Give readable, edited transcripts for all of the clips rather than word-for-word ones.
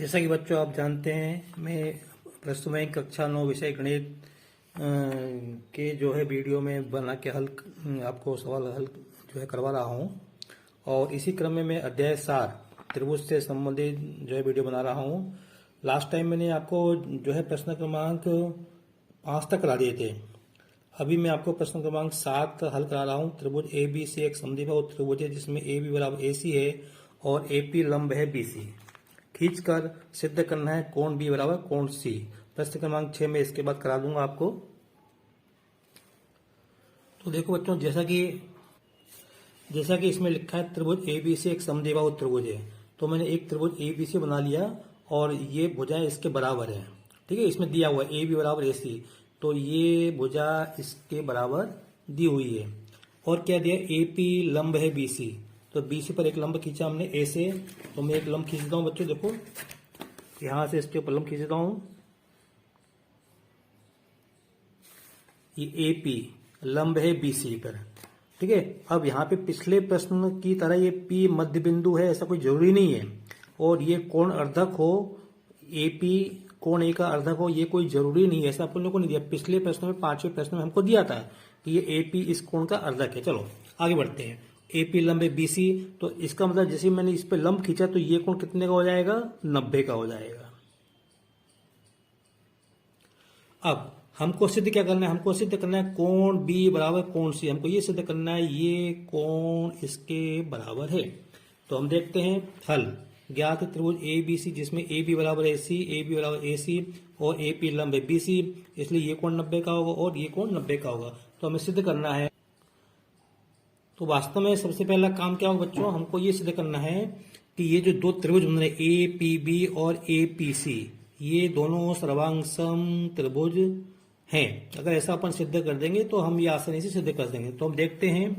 जैसा कि बच्चों आप जानते हैं, मैं प्रस्तुत में कक्षा 9 विषय गणित के जो है वीडियो में बना के आपको सवाल हल जो है करवा रहा हूं। और इसी क्रम में मैं अध्याय 7 त्रिभुज से संबंधित जो है वीडियो बना रहा हूं। लास्ट टाइम मैंने आपको जो है प्रश्न क्रमांक 5 तक करा दिए थे। अभी मैं आपको प्रश्न क्रमांक 7 हल करा रहा हूँ। त्रिभुज ए बी सी एक समद्विबाहु त्रिभुज है जिसमें ए बी बराबर ए सी है और ए पी लंब है बी सी। खींचकर सिद्ध करना है कोण बी बराबर कोण सी। प्रश्न क्रमांक 6 में इसके बाद करा दूंगा आपको। तो देखो बच्चों, जैसा कि इसमें लिखा है त्रिभुज ए बी सी एक समद्विबाहु त्रिभुज है, तो मैंने एक त्रिभुज ए बी सी बना लिया और ये भुजाएं इसके बराबर है। ठीक है, इसमें दिया हुआ है ए बी बराबर ए सी, तो ये भुजा इसके बराबर दी हुई है। और क्या दिया, ए पी लंब है बी सी, तो बी सी पर एक लंब खींचा हमने ए से। तो मैं एक लंब खींचता हूं बच्चों, देखो यहां से इसके ऊपर लंब खींचता हूं। ये ए पी लंब है बी सी पर। ठीक है, अब यहाँ पे पिछले प्रश्न की तरह ये पी मध्य बिंदु है ऐसा कोई जरूरी नहीं है, और ये कोण अर्धक हो, ए पी कोण ए का अर्धक हो, ये कोई जरूरी नहीं है, ऐसा अपन लोगों को नहीं दिया। पिछले प्रश्न में 5वें प्रश्न में हमको दिया था कि ये ए पी इस कोण का अर्धक है। चलो आगे बढ़ते हैं। ए पी लंब है बी सी, तो इसका मतलब जैसे मैंने इस पे लंब खींचा तो ये कोण कितने का हो जाएगा, 90 का हो जाएगा। अब हमको सिद्ध क्या करना है, हमको सिद्ध करना है कोण बी बराबर कोण सी। हमको ये सिद्ध करना है ये कोण इसके बराबर है। तो हम देखते हैं हल। ज्ञात त्रिभुज ए बी सी जिसमें ए बी बराबर ए सी, ए बी बराबर ए सी और ए पी लंब है बी सी, इसलिए ये कोण 90 का होगा और ये कोण 90 का होगा। तो हमें सिद्ध करना है। तो वास्तव में सबसे पहला काम क्या होगा बच्चों, हमको ये सिद्ध करना है कि ये जो दो त्रिभुज बन रहे ए पी बी और ए पी सी, ये दोनों सर्वांग सम त्रिभुज हैं। अगर ऐसा अपन सिद्ध कर देंगे तो हम ये आसानी से सिद्ध कर देंगे। तो हम देखते हैं।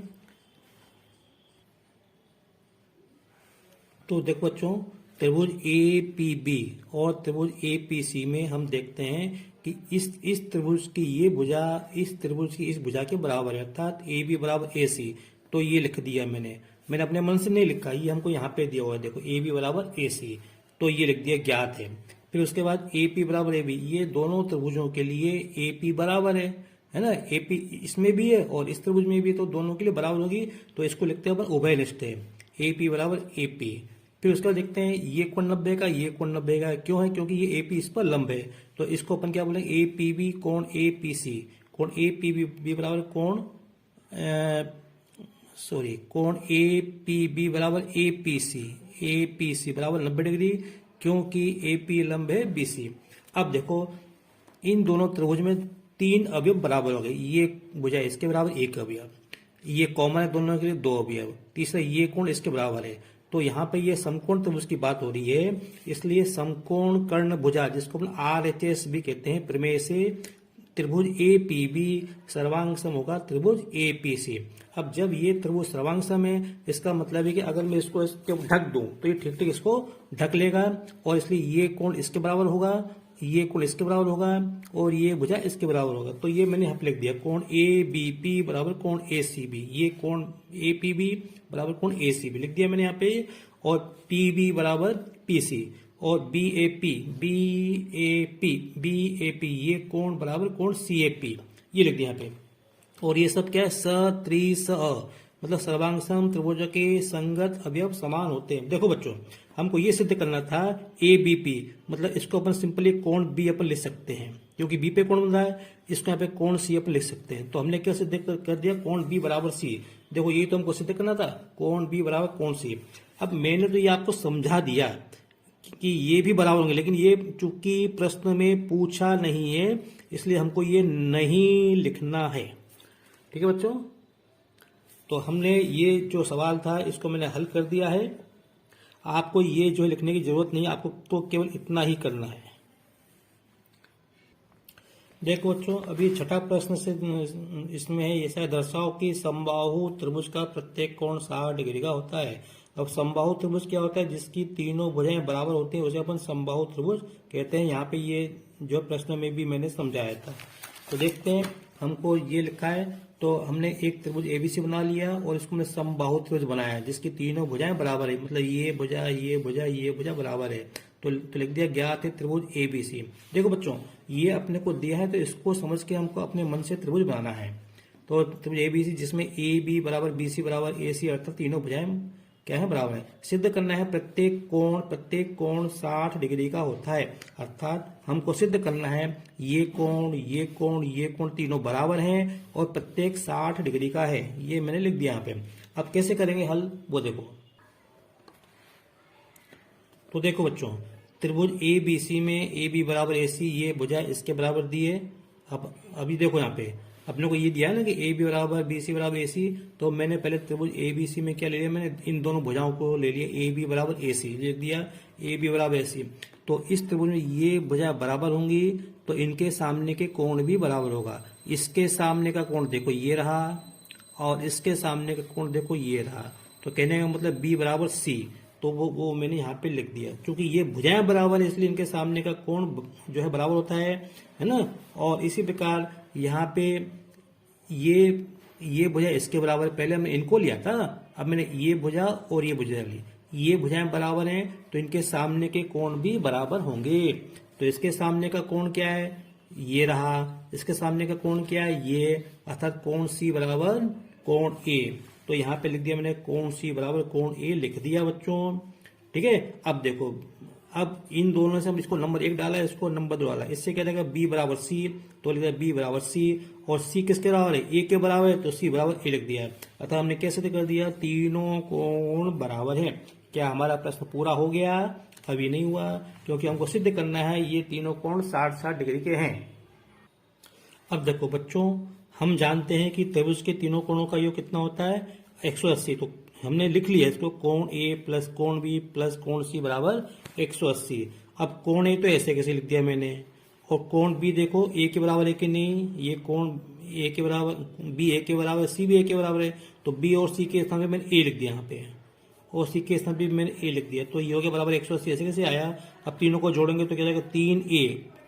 तो देखो बच्चों, त्रिभुज ए पी बी और त्रिभुज ए पी सी में हम देखते हैं कि इस त्रिभुज की ये भुजा इस त्रिभुज की इस भुजा के बराबर है, अर्थात ए बी बराबर ए सी। तो ये लिख दिया मैंने अपने मन से नहीं लिखा, ये हमको यहाँ पे दिया हुआ है। देखो ए बी बराबर ए सी, तो ये लिख दिया, ज्ञात है। फिर उसके बाद ए पी बराबर ए बी, ये दोनों त्रिभुजों के लिए ए पी बराबर है ना। ए पी इसमें भी है और इस त्रिभुज में भी, तो दोनों के लिए बराबर होगी, तो इसको लिखते हैं अपन उभयनिष्ठ है, ए पी बराबर ए पी। फिर उसके बाद देखते हैं ये कोण 90 का, ये कोण 90 का क्यों है, क्योंकि ये ए पी इस पर लंब है। तो इसको अपन क्या बोलेंगे, ए पी बी कोण ए पी सी। कोण ए पी बी बराबर कोण ए पी बी बराबर ए पी सी बराबर 90 डिग्री, क्योंकि ए पी लंब है बी सी। अब देखो इन दोनों त्रिभुज में 3 अवयव बराबर हो गए। ये भुजा इसके बराबर 1 अवयव, ये कॉमन है दोनों के लिए 2 अवयव, तीसरा ये कोण इसके बराबर है। तो यहाँ पे ये समकोण त्रिभुज की बात हो रही है, इसलिए समकोण कर्ण भुजा, जिसको अपन RHS भी कहते हैं, प्रमेय से त्रिभुज ए पी बी सर्वांग सम होगा त्रिभुज ए पी सी। अब जब ये त्रिभुज सर्वांग सम है, इसका मतलब है कि अगर मैं इसको ढक दूं तो ये ठीक ठीक इसको ढक लेगा, और इसलिए ये कोण इसके बराबर होगा, ये कोण इसके बराबर होगा और ये भुजा इसके बराबर होगा। तो ये मैंने यहाँ पे लिख दिया, कोण ए बी पी बराबर कोण ए सी बी। ये कोण ए पी बी बराबर कोण ए सी बी लिख दिया मैंने यहाँ पे, और पी बी बराबर पी सी, और बी ए पी ये कोण बराबर कोण सी ए पी, ये लिख दिया यहाँ पे। और ये सब क्या है, स त्रि स अ, मतलब सर्वांग सम त्रिभुज के संगत अवयव समान होते हैं। देखो बच्चों, हमको ये सिद्ध करना था ए बी पी, मतलब इसको अपन सिंपली कोण बी अपन लिख सकते हैं, क्योंकि बी पे कोण बन रहा है, इसको यहाँ पे कोण सी अपन लिख सकते हैं। तो हमने क्या सिद्ध कर दिया, कोण बी बराबर सी। देखो ये तो हमको सिद्ध करना था, कोण बी बराबर कोण सी। अब मैंने तो ये आपको समझा दिया कि ये भी बराबर होंगे, लेकिन ये चूंकि प्रश्न में पूछा नहीं है, इसलिए हमको ये नहीं लिखना है। ठीक है बच्चों, तो हमने ये जो सवाल था इसको मैंने हल कर दिया है। आपको ये जो लिखने की जरूरत नहीं है, आपको तो केवल इतना ही करना है। देखो बच्चों, अभी छठा प्रश्न से इसमें है, ऐसा दर्शाओ कि समबाहु त्रिभुज का प्रत्येक कोण 60 डिग्री का होता है। अब समबाहु त्रिभुज क्या होता है, जिसकी तीनों भुजाएं बराबर होती हैं, उसे अपन समबाहु त्रिभुज कहते हैं। यहाँ पे ये जो प्रश्न में भी मैंने समझाया था। तो देखते हैं, हमको ये लिखा है, तो हमने एक त्रिभुज एबीसी बना लिया और इसको हमने समबाहु त्रिभुज बनाया जिसकी तीनों भुजाएं बराबर है, मतलब ये भुजा ये भुजा ये भुजा बराबर है। तो लिख दिया ज्ञात है त्रिभुज ABC। देखो बच्चों, ये अपने को दिया है तो इसको समझ के हमको अपने मन से त्रिभुज बनाना है। तो त्रिभुज ABC जिसमें AB बराबर BC बराबर AC अर्थात तीनों भुजाएं क्या है, बराबर है। सिद्ध करना है प्रत्येक कोण 60 डिग्री का होता है, अर्थात हमको सिद्ध करना है ये कोण तीनों बराबर हैं और प्रत्येक 60 डिग्री का है। ये मैंने लिख दिया यहाँ पे। अब कैसे करेंगे हल वो देखो। तो देखो बच्चों, त्रिभुज ABC में AB बराबर AC, ये भुजा इसके बराबर दिए। अब अभी देखो यहाँ पे अपने को ये दिया है ना कि AB बराबर BC बराबर AC, तो मैंने पहले त्रिभुज ABC में क्या ले लिया, मैंने इन दोनों भुजाओं को ले लिया AB बराबर AC, लिख दिया AB बराबर AC। तो इस त्रिभुज में ये भुजा बराबर होंगी तो इनके सामने के कोण भी बराबर होगा। इसके सामने का कोण देखो ये रहा और इसके सामने का कोण देखो ये रहा। तो कहने का मतलब B बराबर C, तो वो मैंने यहाँ पे लिख दिया। क्योंकि ये भुजाएं बराबर है इसलिए इनके सामने का कोण जो है बराबर होता है ना। और इसी प्रकार यहाँ पे ये भुजा इसके बराबर, पहले हमने इनको लिया था, अब मैंने ये भुजा और ये भुजा ली। ये भुजाएं बराबर हैं तो इनके सामने के कोण भी बराबर होंगे। तो इसके सामने का कोण क्या है, ये रहा। इसके सामने का कोण क्या है, ये, अर्थात कोण C बराबर कोण A। तो यहाँ पे लिख दिया मैंने कोण C बराबर कोण A लिख दिया बच्चों। ठीक है। अब देखो, अब इन दोनों से हम इसको नंबर 1 डाला, इसको नंबर 2 डाला, इससे क्या देगा B बराबर C, तो लिख दिया B बराबर C। और C किसके बराबर है, A के बराबर है, तो C बराबर A लिख दिया है। अतः हमने कैसे कर दिया, तीनों कोण बराबर है। क्या हमारा प्रश्न पूरा हो गया? अभी नहीं हुआ, क्योंकि हमको सिद्ध करना है ये तीनों कोण 60-60 डिग्री के हैं। अब देखो बच्चों, हम जानते हैं कि त्रिभुज के तीनों कोणों का योग कितना होता है, 180। तो हमने लिख लिया इसको, कोण A प्लस कोण B प्लस कोण C बराबर 180। अब कोण A तो ऐसे कैसे लिख दिया मैंने, और कोण B देखो A के बराबर है कि नहीं, ये कोण A के बराबर, B A के बराबर, C भी A के बराबर है, तो B और C के स्थान पे मैंने A लिख दिया यहाँ पे, और C के स्थान पे मैंने A लिख दिया। तो ये हो गया बराबर 180। ऐसे कैसे आया, अब तीनों को जोड़ेंगे तो क्या जाएगा,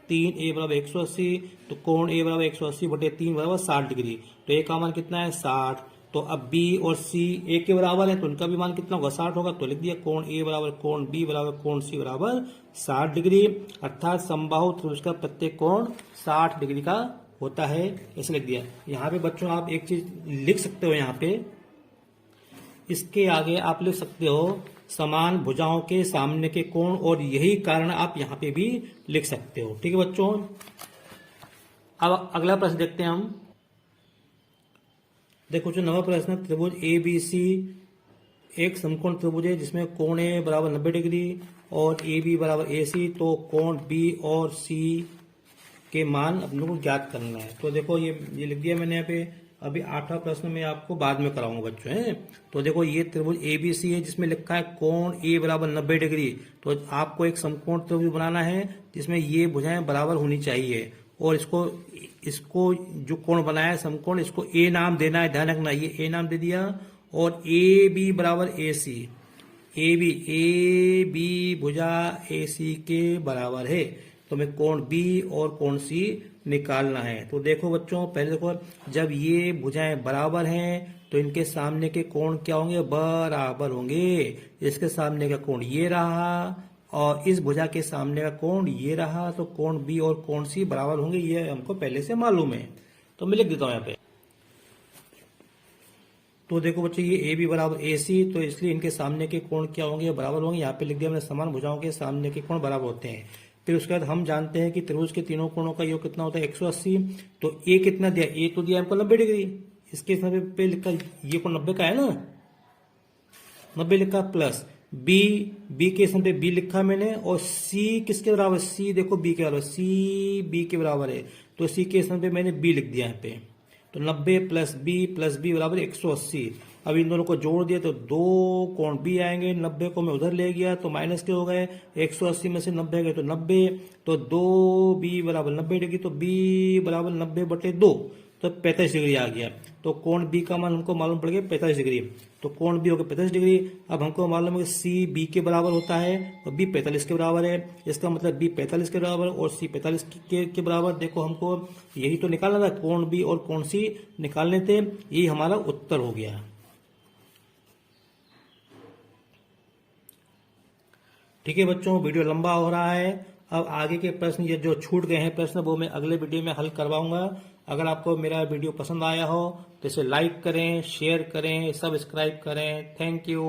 3A बराबर 180। तो कोण A बराबर 180 बटे 3 बराबर 60 डिग्री। तो A का मान कितना है, 60। तो अब B और C A के बराबर है तो उनका भी मान कितना होगा, 60 होगा। तो लिख दिया कोण A बराबर कोण B बराबर कोण C बराबर 60 डिग्री, अर्थात समबाहु त्रिभुज का प्रत्येक कोण 60 डिग्री का होता है, ऐसे लिख दिया। यहाँ पे बच्चों आप एक चीज लिख सकते हो, यहाँ पे इसके आगे आप लिख सकते हो समान भुजाओं के सामने के कोण, और यही कारण आप यहाँ पे भी लिख सकते हो। ठीक है बच्चों। अब अगला प्रश्न देखते हैं हम। देखो जो नवा प्रश्न, त्रिभुज ABC एक समकोण त्रिभुज है जिसमें कोण A बराबर 90 डिग्री और AB बराबर AC। तो कोण B और C के मान अपने को ज्ञात करना है। तो देखो ये लिख दिया मैंने यहाँ पे। अभी 8वां प्रश्न मैं आपको बाद में कराऊंगा बच्चों हैं। तो देखो ये त्रिभुज ABC है जिसमें लिखा है कोण A बराबर 90 डिग्री। तो आपको एक समकोण त्रिभुज बनाना है जिसमें ये भुजाएं बराबर होनी चाहिए, और इसको जो कोण बनाया है समकोण, इसको A नाम देना है, ध्यान रखना। ये A नाम दे दिया, और AB बराबर AC, AB भुजा AC के बराबर है। तो हमें कोण B और कोण C निकालना है। तो देखो बच्चों, पहले देखो, जब ये भुजाएं बराबर हैं तो इनके सामने के कोण क्या होंगे, बराबर होंगे। इसके सामने का कोण ये रहा और इस भुजा के सामने का कोण ये रहा, तो कोण B और कोण C बराबर होंगे, ये हमको पहले से मालूम है। तो मैं लिख देता हूं यहाँ पे। तो देखो बच्चों, ये AB बराबर AC, तो इसलिए इनके सामने के कोण क्या होंगे, बराबर होंगे। यहाँ पे लिख दिया मैंने, समान भुजाओं के सामने के कोण बराबर होते हैं। फिर उसके बाद हम जानते हैं कि त्रिभुज के तीनों कोणों का योग कितना होता है, 180। तो A कितना दिया, A तो दिया हमको 90 डिग्री। इसके समय पे लिखा, ये कोण 90 का है ना, 90 लिखा, प्लस B के स्थान पे B लिखा मैंने, और C किसके बराबर, C देखो B के बराबर, C B के बराबर है, तो C के स्थान पे मैंने B लिख दिया यहाँ पे। तो 90 प्लस B बराबर 180। अब इन दोनों को जोड़ दिया तो दो कोण B आएंगे। 90 को मैं उधर ले गया तो माइनस के हो गए, 180 में से 90 गए तो 90। तो 2B बराबर 90 डिग्री, तो B बराबर 90 बटे 2, तो 45 डिग्री आ गया। तो कोण B का मान हमको मालूम पड़ गया 45 डिग्री। तो कोण B हो गया 45 डिग्री। अब हमको मालूम है कि C B के बराबर होता है और B 45 के बराबर है। इसका मतलब B 45 के बराबर और C 45 के बराबर। देखो हमको यही तो निकालना था, कोण B और कोण C निकालने थे, यही हमारा उत्तर हो गया। ठीक है बच्चों, वीडियो लंबा हो रहा है। अब आगे के प्रश्न ये जो छूट गए हैं प्रश्न वो मैं अगले वीडियो में हल करवाऊंगा। अगर आपको मेरा वीडियो पसंद आया हो तो इसे लाइक करें, शेयर करें, सब्सक्राइब करें। Thank you.